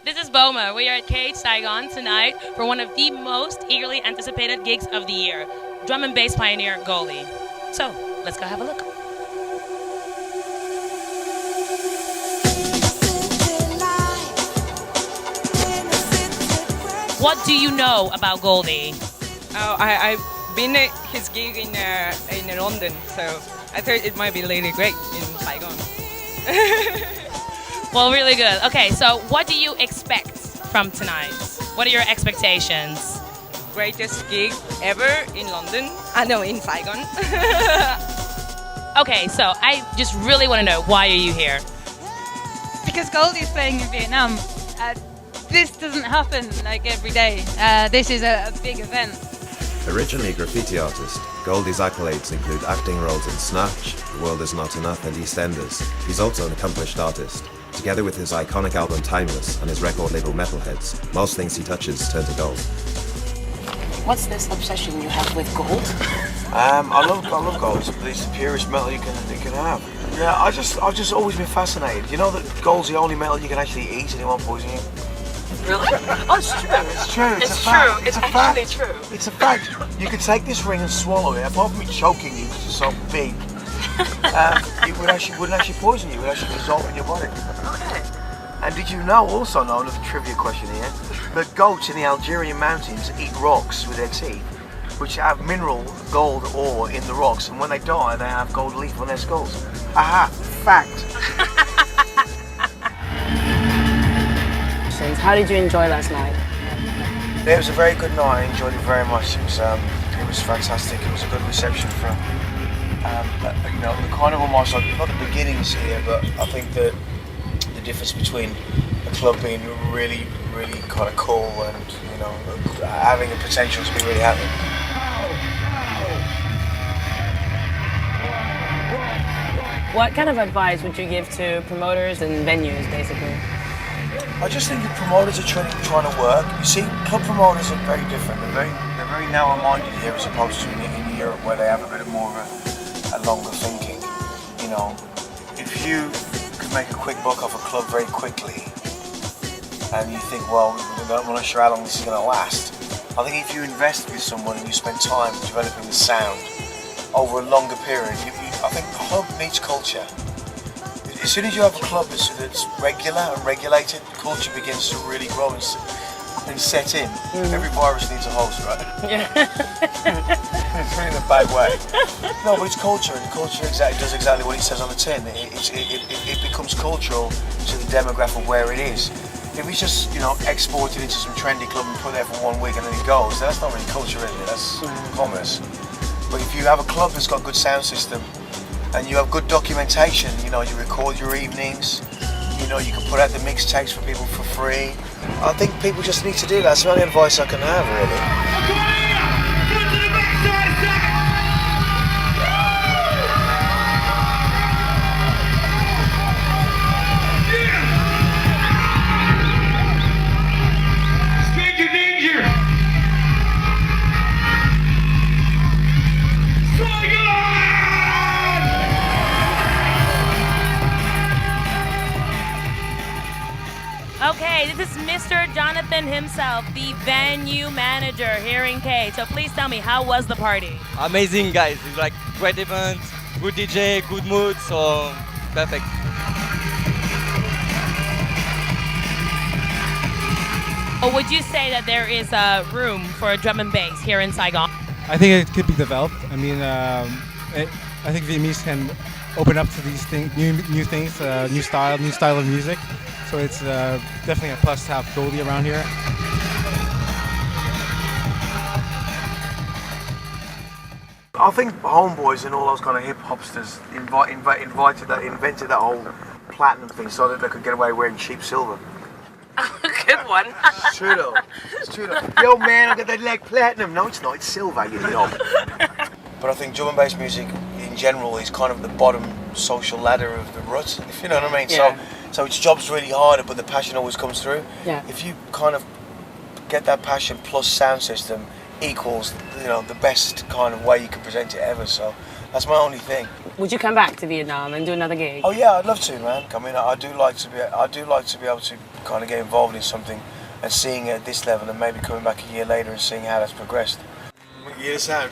This is Boma. We are at Cage Saigon tonight for one of the most eagerly anticipated gigs of the year, drum and bass pioneer Goldie. So, let's go have a look. What do you know about Goldie? Oh, I've been at his gig in London, so I thought it might be really great in Saigon. Well, really good. Okay, so what do you expect from tonight? What are your expectations? Greatest gig ever in London. No, in Saigon. Okay, so I just really want to know, why are you here? Because Goldie is playing in Vietnam. This doesn't happen like every day. This is a big event. Originally a graffiti artist, Goldie's accolades include acting roles in Snatch, The World Is Not Enough and EastEnders. He's also an accomplished artist. Together with his iconic album Timeless and his record label Metalheads, most things he touches turn to gold. What's this obsession you have with gold? I love gold. It's the purest metal you can have. Yeah, I've just always been fascinated. You know that gold's the only metal you can actually eat and it won't poison you? Really? Oh, it's true. It's true. It's a fact. true. It's a actually fact. true. It's a fact. You could take this ring and swallow it. Apart from me choking you because it's so big, it wouldn't actually poison you. It would actually dissolve in your body. Okay. And did you also know, another trivia question here, that goats in the Algerian mountains eat rocks with their teeth, which have mineral gold ore in the rocks, and when they die, they have gold leaf on their skulls. Aha, fact. How did you enjoy last night? It was a very good night. I enjoyed it very much. It was fantastic. It was a good reception for, the kind of almost like not the beginnings here, but I think that the difference between a club being really, really kind of cool and having the potential to be really happy. What kind of advice would you give to promoters and venues, basically? I just think the promoters are trying to work. You see, club promoters are very different. They're very narrow-minded here as opposed to in Europe where they have a bit more of a longer thinking. If you could make a quick buck off a club very quickly and you think, well, I'm not sure how long this is going to last. I think if you invest with someone and you spend time developing the sound over a longer period, I think the club needs culture. As soon as you have a club that's regular and regulated, culture begins to really grow and set in. Mm-hmm. Every virus needs a host, right? Yeah. It's really in a bad way. No, but it's culture, and culture does exactly what it says on the tin. It becomes cultural to the demographic where it is. If it's just exported into some trendy club and put there for 1 week and then it goes, that's not really culture, is it? That's commerce. But if you have a club that's got a good sound system, and you have good documentation, you record your evenings, you can put out the mixtapes for people for free. I think people just need to do that. That's the only advice I can have, really. Okay, this is Mr. Jonathan himself, the venue manager here in Cage. So please tell me, how was the party? Amazing, guys. It's like great event, good DJ, good mood, so perfect. Or would you say that there is room for a drum and bass here in Saigon? I think it could be developed. I mean, I think Vietnamese can open up to these things, new things, new style of music. So it's definitely a plus to have Goldie around here. I think Homeboys and all those kind of hip hopsters invented that whole platinum thing so that they could get away wearing cheap silver. Good one. It's true though. It's true though. Yo man, I got that leg platinum. No, it's not. It's silver, you knob. But I think drum and bass music in general is kind of the bottom social ladder of the rut, if you know what I mean. Yeah. So its job's really harder, but the passion always comes through. Yeah. If you kind of get that passion plus sound system equals, the best kind of way you can present it ever. So That's my only thing. Would you come back to Vietnam and do another gig? Oh yeah, I'd love to, man. I mean, I do like to be able to kind of get involved in something and seeing it at this level, and maybe coming back a year later and seeing how that's progressed. Yeah, sound.